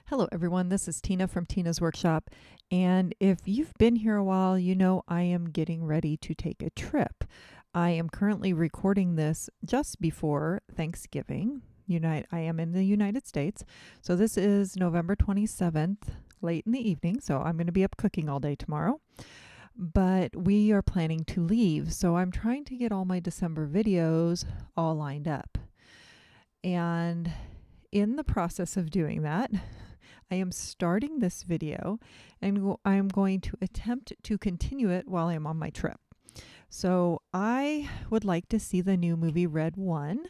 Hello, everyone. This is Tina from Tina's Workshop. And if you've been here a while, you know I am getting ready to take a trip. I am currently recording this just before Thanksgiving. I am in the United States. So this is November 27th, late in the evening. So I'm going to be up cooking all day tomorrow. But we are planning to leave. So I'm trying to get all my December videos all lined up. And in the process of doing that, I am starting this video and I am going to attempt to continue it while I'm on my trip. So I would like to see the new movie Red One,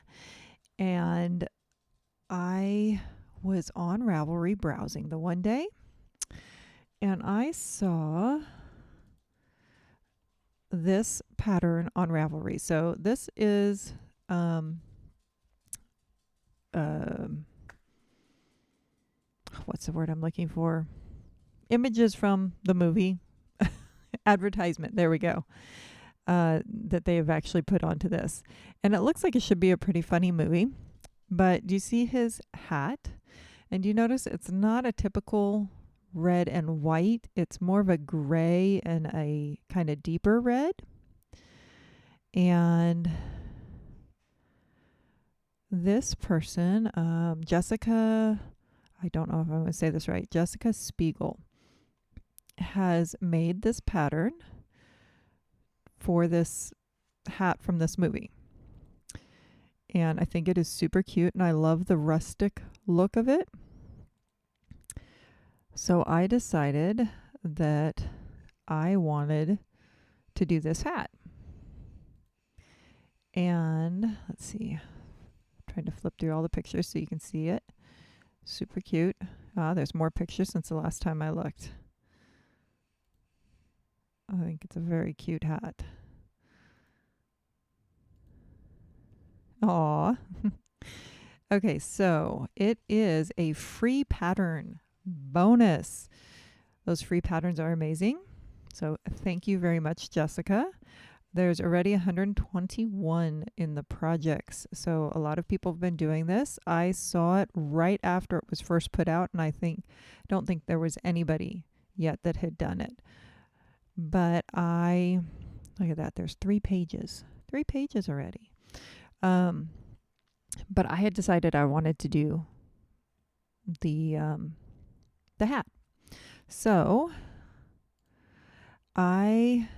and I was on Ravelry browsing the one day and I saw this pattern on Ravelry. So this is what's the word I'm looking for? Images from the movie. Advertisement. There we go. That they have actually put onto this. And it looks like it should be a pretty funny movie. But do you see his hat? And do you notice it's not a typical red and white? It's more of a gray and a kind of deeper red. And this person, Jessica, I don't know if I'm going to say this right, Jessica Spiegel, has made this pattern for this hat from this movie. And I think it is super cute, and I love the rustic look of it. So I decided that I wanted to do this hat. And let's see, I'm trying to flip through all the pictures so you can see it. Super cute. There's more pictures since the last time I looked. I think it's a very cute hat. Aw. Okay, so it is a free pattern bonus. Those free patterns are amazing. So thank you very much, Jessica. There's already 121 in the projects. So a lot of people have been doing this. I saw it right after it was first put out, and don't think there was anybody yet that had done it. But look at that, there's 3 pages. 3 pages already. But I had decided I wanted to do the hat. So I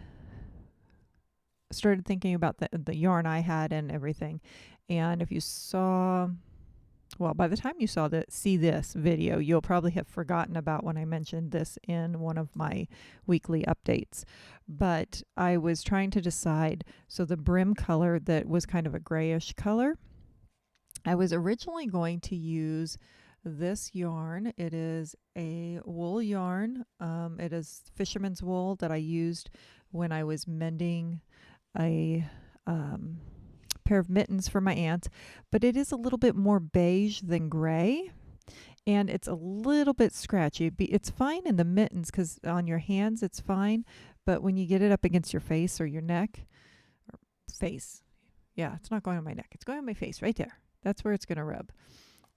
started thinking about the yarn I had and everything. And if you saw, well, by the time you see this video, you'll probably have forgotten about when I mentioned this in one of my weekly updates. But I was trying to decide, so the brim color that was kind of a grayish color, I was originally going to use this yarn. It is a wool yarn. It is fisherman's wool that I used when I was mending a pair of mittens for my aunt, but it is a little bit more beige than gray, and it's a little bit scratchy. It's fine in the mittens because on your hands it's fine, but when you get it up against your face or your neck, or face, yeah, it's not going on my neck, it's going on my face right there. That's where it's going to rub.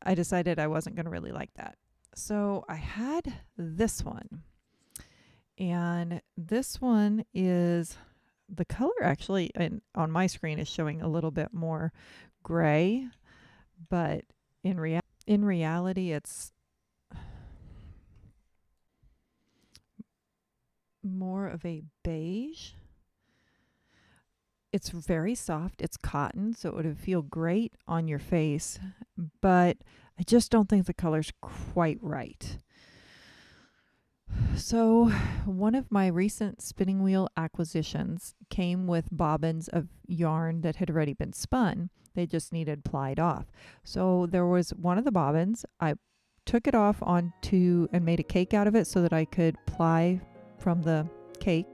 I decided I wasn't going to really like that. So I had this one, and this one is, the color actually on my screen is showing a little bit more gray, but in reality it's more of a beige. It's very soft. It's cotton, so it would feel great on your face, but I just don't think the color's quite right. So one of my recent spinning wheel acquisitions came with bobbins of yarn that had already been spun. They just needed plied off. So there was one of the bobbins. I took it off onto and made a cake out of it so that I could ply from the cake.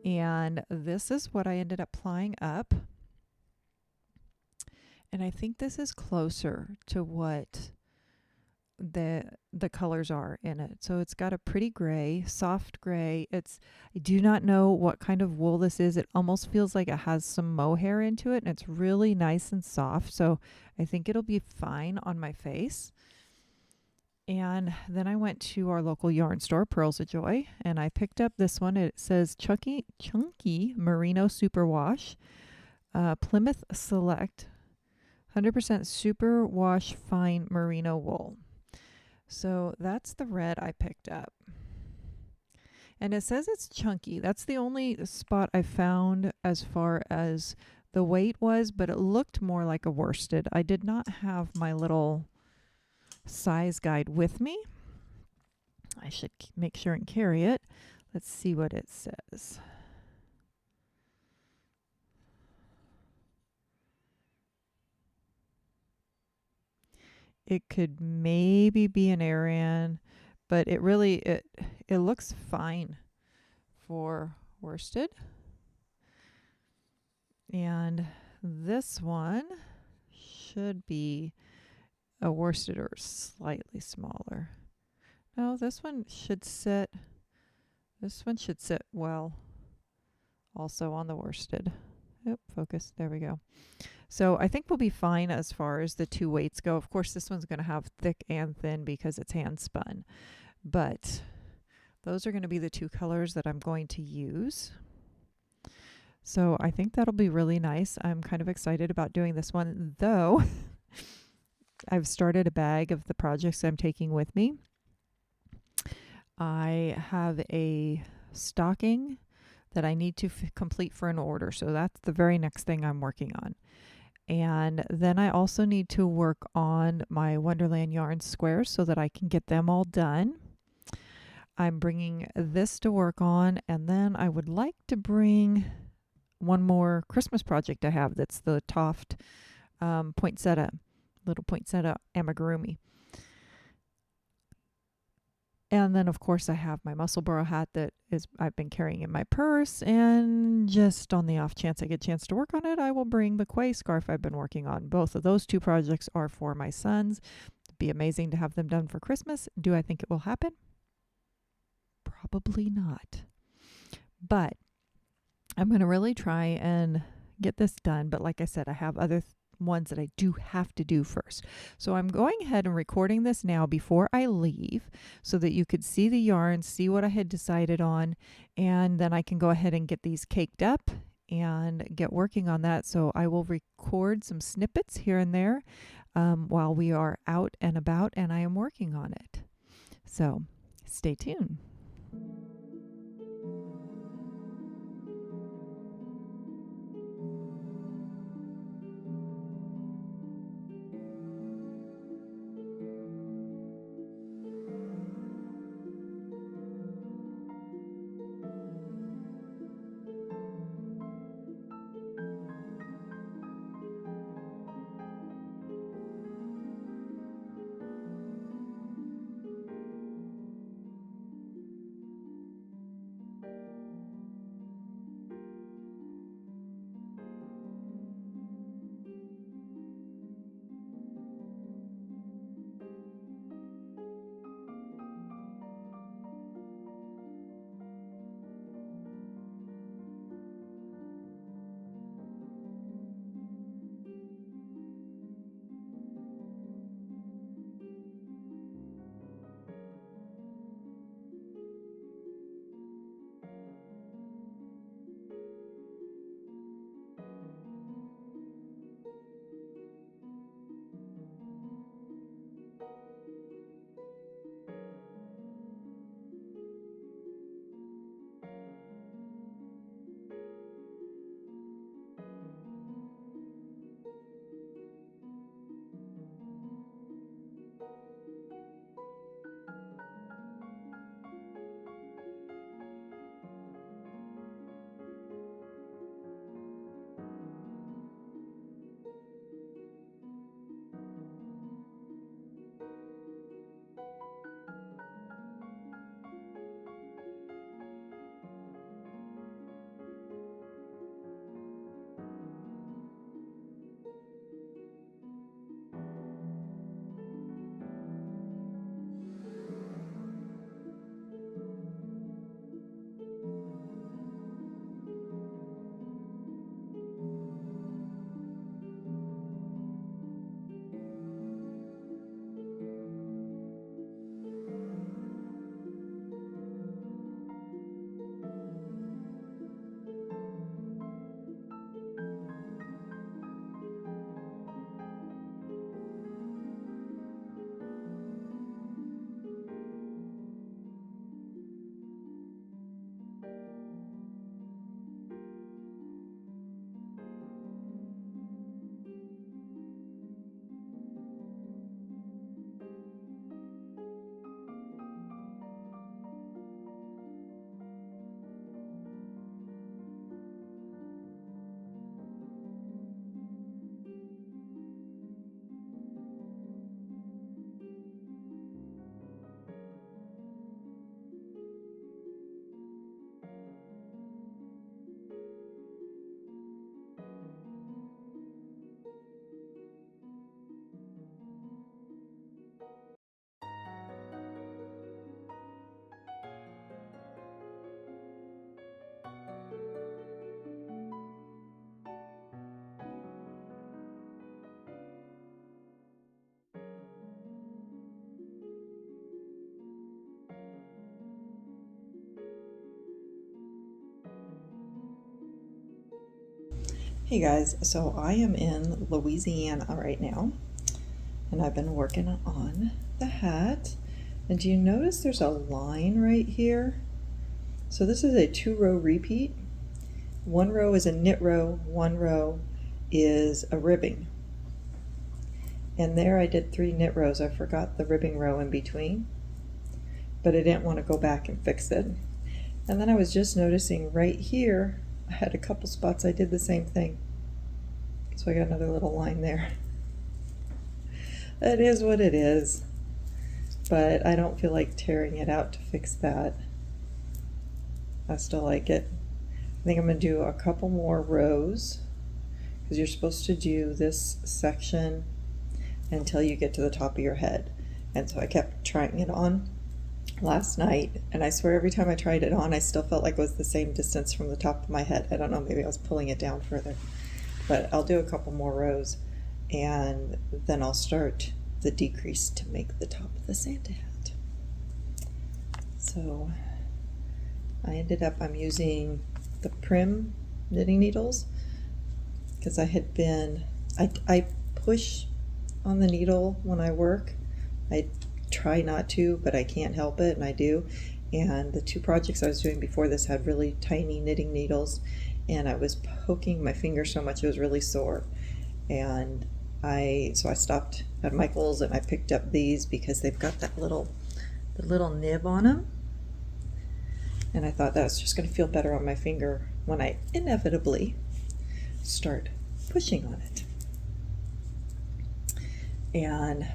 And this is what I ended up plying up. And I think this is closer to what the colors are in it. So it's got a pretty gray, soft gray. I do not know what kind of wool this is. It almost feels like it has some mohair into it, and it's really nice and soft. So I think it'll be fine on my face. And then I went to our local yarn store, Pearls of Joy, and I picked up this one. It says Chunky Merino Superwash, Plymouth Select, 100% Superwash Fine Merino Wool. So that's the red I picked up. And it says it's chunky. That's the only spot I found as far as the weight was, but it looked more like a worsted. I did not have my little size guide with me. I should make sure and carry it. Let's see what it says. It could maybe be an Aran, but it looks fine for worsted. And this one should be a worsted or slightly smaller. No, this one should sit well also on the worsted. Oop, focus. There we go. So I think we'll be fine as far as the two weights go. Of course, this one's going to have thick and thin because it's hand spun. But those are going to be the two colors that I'm going to use. So I think that'll be really nice. I'm kind of excited about doing this one, though. I've started a bag of the projects I'm taking with me. I have a stocking that I need to complete for an order. So that's the very next thing I'm working on. And then I also need to work on my Wonderland yarn squares so that I can get them all done. I'm bringing this to work on, and then I would like to bring one more Christmas project I have. That's the Toft little poinsettia amigurumi. And then, of course, I have my Musselboro hat that I've been carrying in my purse. And just on the off chance I get a chance to work on it, I will bring the Quay scarf I've been working on. Both of those two projects are for my sons. It'd be amazing to have them done for Christmas. Do I think it will happen? Probably not. But I'm going to really try and get this done. But like I said, I have other ones that I do have to do first. So I'm going ahead and recording this now before I leave so that you could see the yarn, see what I had decided on, and then I can go ahead and get these caked up and get working on that. So I will record some snippets here and there while we are out and about and I am working on it. So stay tuned. Hey guys, so I am in Louisiana right now, and I've been working on the hat. And do you notice there's a line right here? So this is a 2-row repeat. One row is a knit row, one row is a ribbing. And there I did 3 knit rows. I forgot the ribbing row in between, but I didn't want to go back and fix it. And then I was just noticing right here, I had a couple spots I did the same thing. So I got another little line there. It is what it is, but I don't feel like tearing it out to fix that. I still like it. I think I'm going to do a couple more rows because you're supposed to do this section until you get to the top of your head. And so I kept trying it on last night, and I swear every time I tried it on I still felt like it was the same distance from the top of my head. I don't know, maybe I was pulling it down further. But I'll do a couple more rows and then I'll start the decrease to make the top of the Santa hat. So I'm using the Prim knitting needles because I push on the needle when I work. I try not to, but I can't help it, and I do. And the 2 projects I was doing before this had really tiny knitting needles, and I was poking my finger so much it was really sore. And so I stopped at Michael's and I picked up these because they've got the little nib on them, and I thought that was just going to feel better on my finger when I inevitably start pushing on it.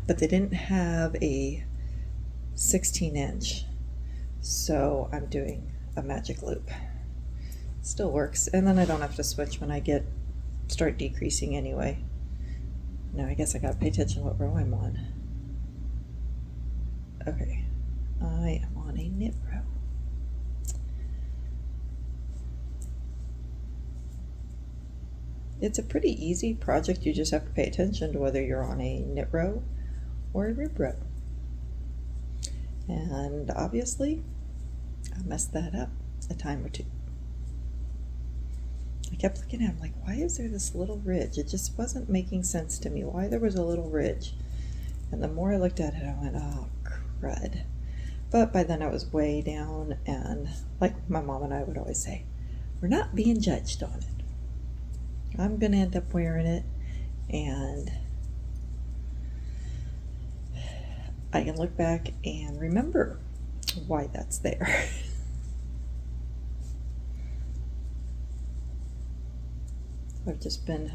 But they didn't have a 16-inch, so I'm doing a magic loop. Still works, and then I don't have to switch when I start decreasing anyway. Now I guess I gotta pay attention to what row I'm on. Okay, I am on a knit row. It's a pretty easy project. You just have to pay attention to whether you're on a knit row or a rib row. And obviously I messed that up a time or two. I kept looking at it, I'm like, why is there this little ridge? It just wasn't making sense to me why there was a little ridge. And the more I looked at it, I went, oh crud. But by then I was way down, and like my mom and I would always say, we're not being judged on it. I'm gonna end up wearing it, and I can look back and remember why that's there. I've just been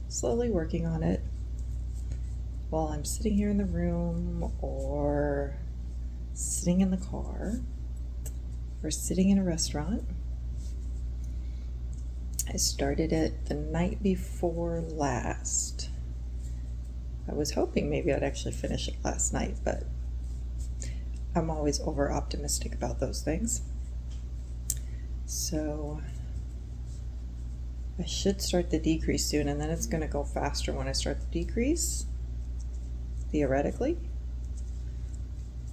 slowly working on it while I'm sitting here in the room, or sitting in the car, or sitting in a restaurant. I started it the night before last. I was hoping maybe I'd actually finish it last night, but I'm always over optimistic about those things. So I should start the decrease soon, and then it's going to go faster when I start the decrease, theoretically.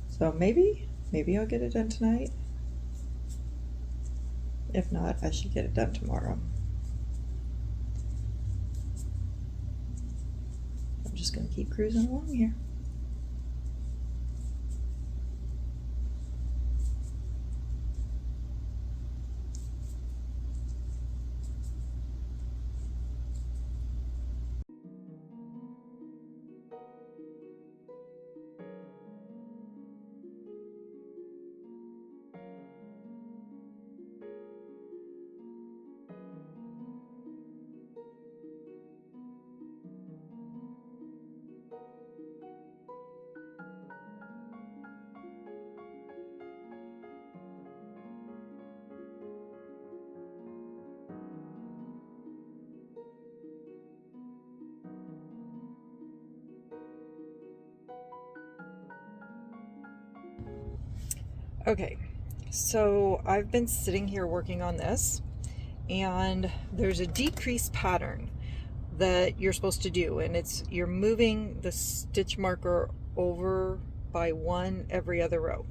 So maybe I'll get it done tonight. If not, I should get it done tomorrow. I'm just going to keep cruising along here. Okay, so I've been sitting here working on this, and there's a decrease pattern that you're supposed to do, and you're moving the stitch marker over by 1 every other row.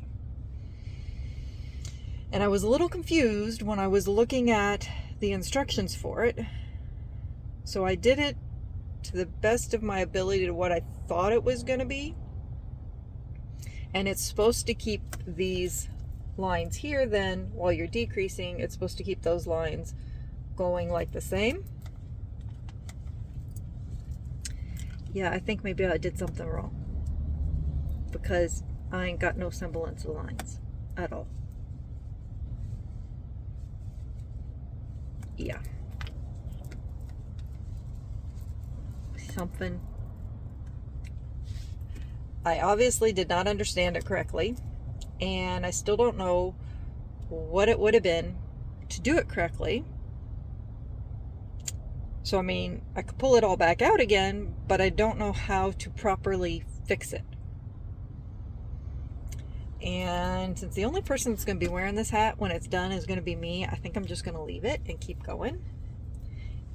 And I was a little confused when I was looking at the instructions for it. So I did it to the best of my ability to what I thought it was going to be. And it's supposed to keep these lines here then, while you're decreasing, it's supposed to keep those lines going like the same. Yeah, I think maybe I did something wrong, because I ain't got no semblance of lines at all. Yeah. Something. I obviously did not understand it correctly, and I still don't know what it would have been to do it correctly. So, I mean, I could pull it all back out again, but I don't know how to properly fix it. And since the only person that's going to be wearing this hat when it's done is going to be me, I think I'm just going to leave it and keep going.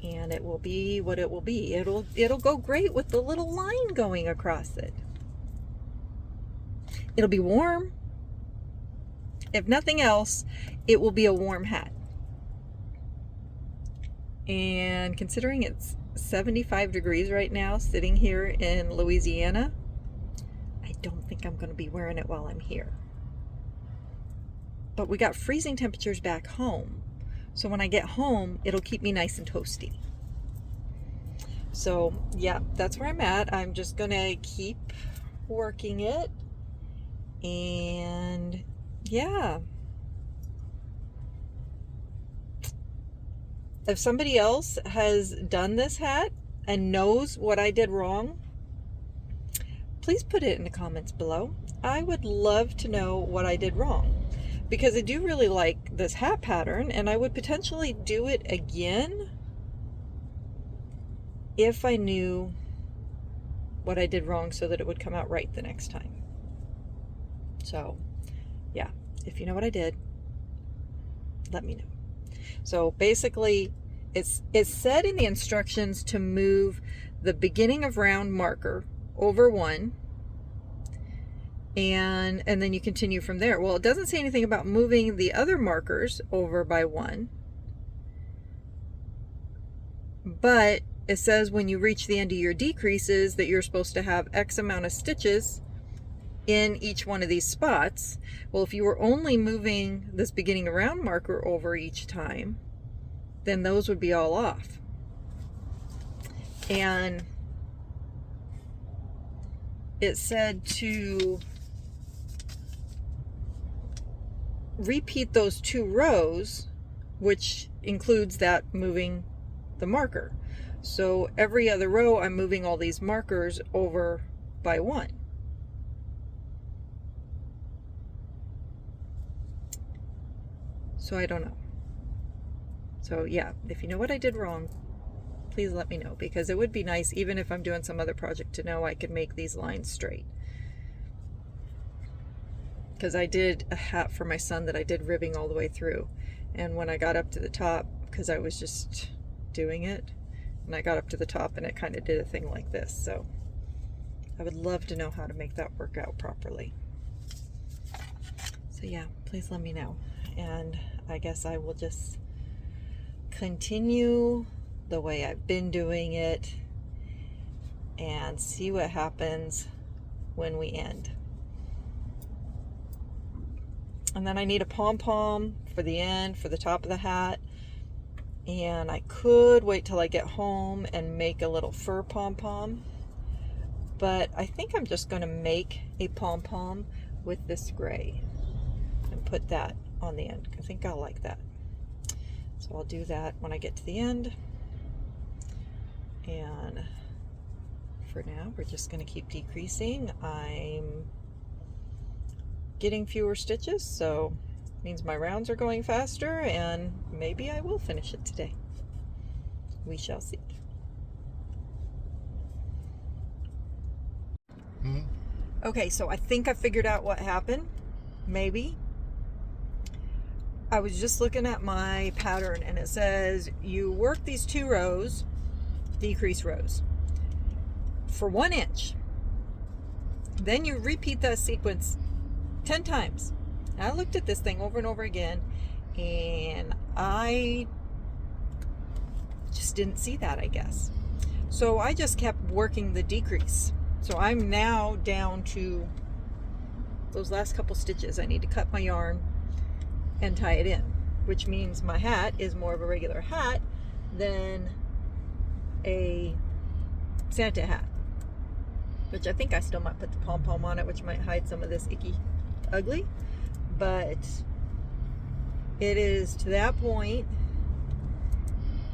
And it will be what it will be. It'll go great with the little line going across it. It'll be warm. If nothing else, it will be a warm hat. And considering it's 75 degrees right now, sitting here in Louisiana, I don't think I'm going to be wearing it while I'm here. But we got freezing temperatures back home. So when I get home, it'll keep me nice and toasty. So yeah, that's where I'm at. I'm just going to keep working it. And yeah. If somebody else has done this hat and knows what I did wrong, please put it in the comments below. I would love to know what I did wrong, because I do really like this hat pattern, and I would potentially do it again if I knew what I did wrong so that it would come out right the next time. So yeah, if you know what I did, let me know. So basically, it's said in the instructions to move the beginning of round marker over one, and then you continue from there. Well, it doesn't say anything about moving the other markers over by one, but it says when you reach the end of your decreases that you're supposed to have X amount of stitches in each one of these spots. Well, if you were only moving this beginning of round marker over each time, then those would be all off. And it said to repeat those 2 rows, which includes that moving the marker. So every other row, I'm moving all these markers over by 1. So I don't know. So yeah, if you know what I did wrong, please let me know, because it would be nice, even if I'm doing some other project, to know I could make these lines straight. Because I did a hat for my son that I did ribbing all the way through, and when I got up to the top, because I was just doing it, and I got up to the top and it kind of did a thing like this. So I would love to know how to make that work out properly. So yeah, please let me know. And I guess I will just continue the way I've been doing it and see what happens when we end. And then I need a pom-pom for the end, for the top of the hat. And I could wait till I get home and make a little fur pom-pom. But I think I'm just going to make a pom-pom with this gray and put that on the end. I think I'll like that. So I'll do that when I get to the end. And for now, we're just going to keep decreasing. I'm getting fewer stitches, so it means my rounds are going faster, and maybe I will finish it today. We shall see. Okay, so I think I figured out what happened. Maybe. I was just looking at my pattern, and it says you work these 2 rows, decrease rows, for 1 inch. Then you repeat that sequence 10 times. I looked at this thing over and over again, and I just didn't see that, I guess. So I just kept working the decrease. So I'm now down to those last couple stitches. I need to cut my yarn and tie it in, which means my hat is more of a regular hat than a Santa hat, which I think I still might put the pom-pom on it, which might hide some of this icky ugly, but it is to that point,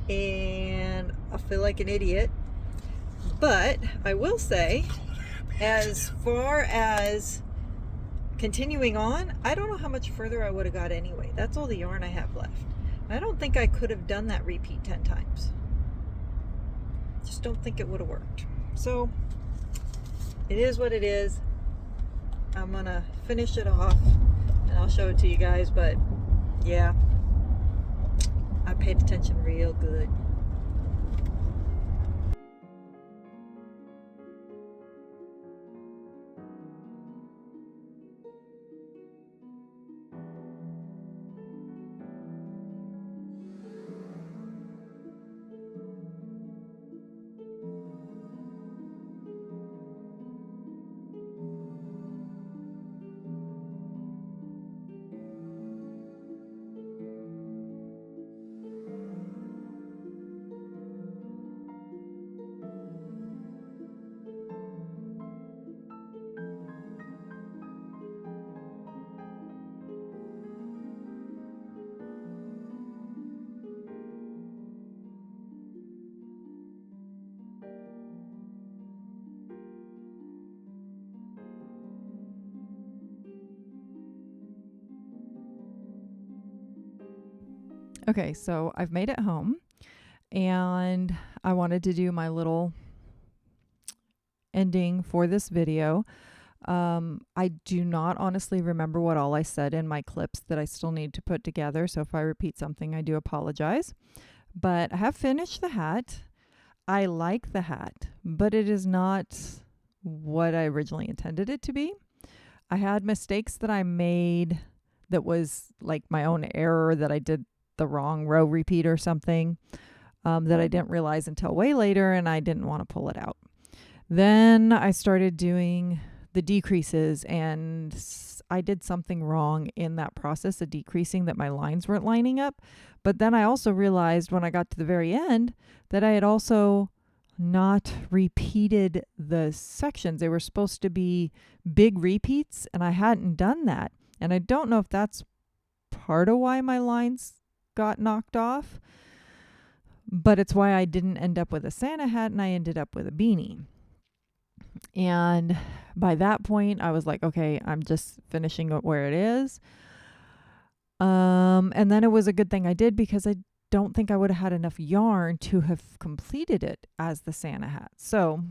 and I feel like an idiot. But I will say, as far as continuing on, I don't know how much further I would have got anyway. That's all the yarn I have left. I don't think I could have done that repeat 10 times. Just don't think it would have worked. So it is what it is. I'm gonna finish it off and I'll show it to you guys, but yeah, I paid attention real good. Okay, so I've made it home, and I wanted to do my little ending for this video. I do not honestly remember what all I said in my clips that I still need to put together, so if I repeat something, I do apologize. But I have finished the hat. I like the hat, but it is not what I originally intended it to be. I had mistakes that I made that was like my own error, that I did the wrong row repeat or something, that I didn't realize until way later, and I didn't want to pull it out. Then I started doing the decreases, and I did something wrong in that process of decreasing, that my lines weren't lining up. But then I also realized when I got to the very end that I had also not repeated the sections. They were supposed to be big repeats, and I hadn't done that. And I don't know if that's part of why my lines got knocked off, but it's why I didn't end up with a Santa hat and I ended up with a beanie. And by that point, I was like, okay, I'm just finishing it where it is. And then it was a good thing I did, because I don't think I would have had enough yarn to have completed it as the Santa hat. So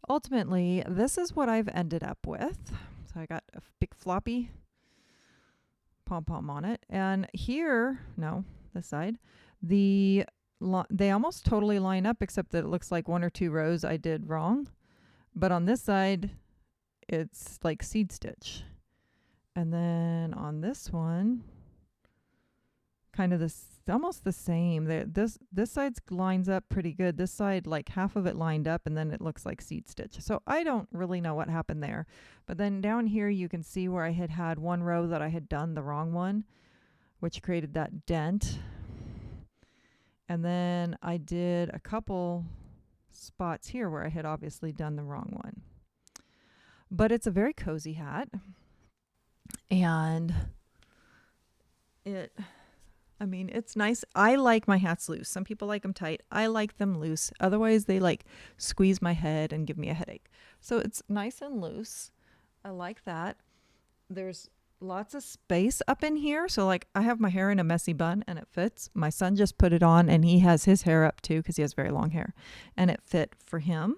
ultimately, this is what I've ended up with. So I got a big floppy pom-pom on it. And here, no, this side, they almost totally line up, except that it looks like one or two rows I did wrong. But on this side, it's like seed stitch. And then on this one, kind of this, almost the same. This side lines up pretty good. This side, like half of it lined up, and then it looks like seed stitch. So I don't really know what happened there. But then down here, you can see where I had one row that I had done the wrong one, which created that dent. And then I did a couple spots here where I had obviously done the wrong one. But it's a very cozy hat. And it's nice. I like my hats loose. Some people like them tight. I like them loose. Otherwise, they like squeeze my head and give me a headache. So it's nice and loose. I like that. There's lots of space up in here. So like I have my hair in a messy bun and it fits. My son just put it on and he has his hair up too, because he has very long hair, and it fit for him.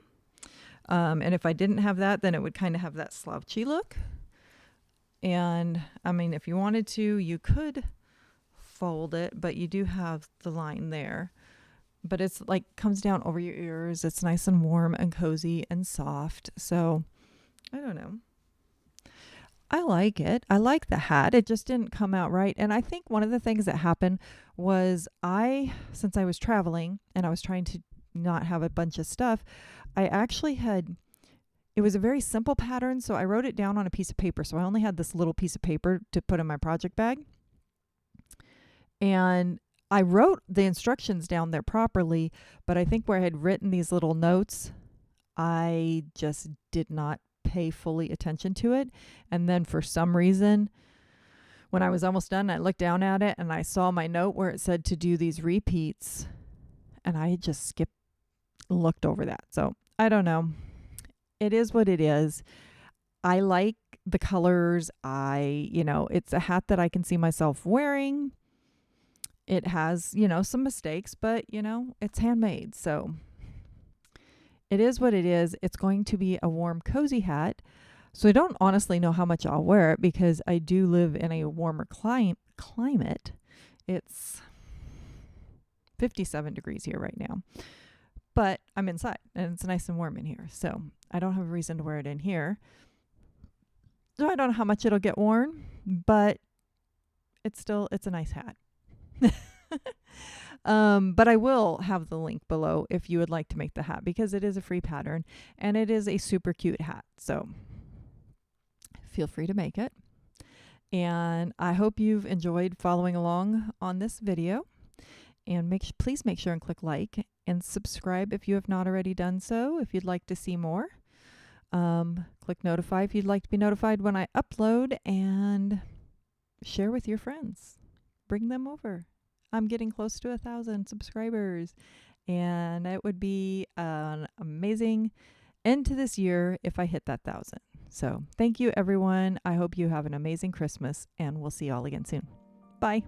And if I didn't have that, then it would kind of have that slouchy look. And I mean, if you wanted to, you could fold it, but you do have the line there. But it's like comes down over your ears. It's nice and warm and cozy and soft. So I don't know. I like it. I like the hat. It just didn't come out right. And I think one of the things that happened was since I was traveling and I was trying to not have a bunch of stuff, I actually had, it was a very simple pattern. So I wrote it down on a piece of paper. So I only had this little piece of paper to put in my project bag. And I wrote the instructions down there properly, but I think where I had written these little notes, I just did not pay fully attention to it. And then for some reason, when I was almost done, I looked down at it and I saw my note where it said to do these repeats. And I just looked over that. So I don't know. It is what it is. I like the colors. It's a hat that I can see myself wearing. It has, some mistakes, but, it's handmade. So it is what it is. It's going to be a warm, cozy hat. So I don't honestly know how much I'll wear it because I do live in a warmer climate. It's 57 degrees here right now. But I'm inside and it's nice and warm in here. So I don't have a reason to wear it in here. So I don't know how much it'll get worn, but it's a nice hat. But I will have the link below if you would like to make the hat because it is a free pattern and it is a super cute hat. So feel free to make it. And I hope you've enjoyed following along on this video. And please make sure and click like and subscribe if you have not already done so. If you'd like to see more, click notify if you'd like to be notified when I upload, and share with your friends. Bring them over. I'm getting close to 1,000 subscribers, and it would be an amazing end to this year if I hit that 1,000. So thank you, everyone. I hope you have an amazing Christmas, and we'll see you all again soon. Bye.